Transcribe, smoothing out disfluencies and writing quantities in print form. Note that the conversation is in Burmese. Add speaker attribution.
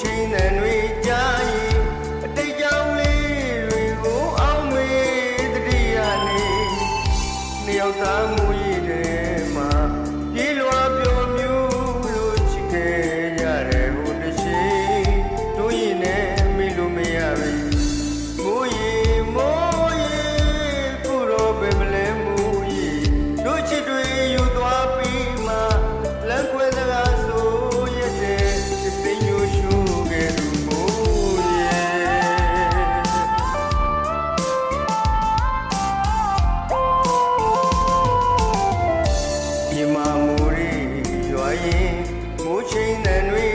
Speaker 1: ချိန်တန်တွေကြားရင်အတိတ်ကြောင့်လေးတွေကိုအောင်းမေးတတိယနေနှစ်ယောက်သားမူရည်တဲ့မှာပြေးလွှာပျော်မြူးလို့ချစ်ခဲ့ရတယ်ဟိုတစ်ချိန်တို့ရင်နဲ့မေးလို့မရပဲမိုးရေခုတော့ပဲမလဲမိုးရေတို့ချစ်တွေယူသွားပြီးမှလမ်းခွဲစကားဆိုရတဲ့စိတ်ညိုရှုခဲ့သူမိုးရေဒီမှာမိုးရီရွာရင်မိုးချိန်တန်တွေ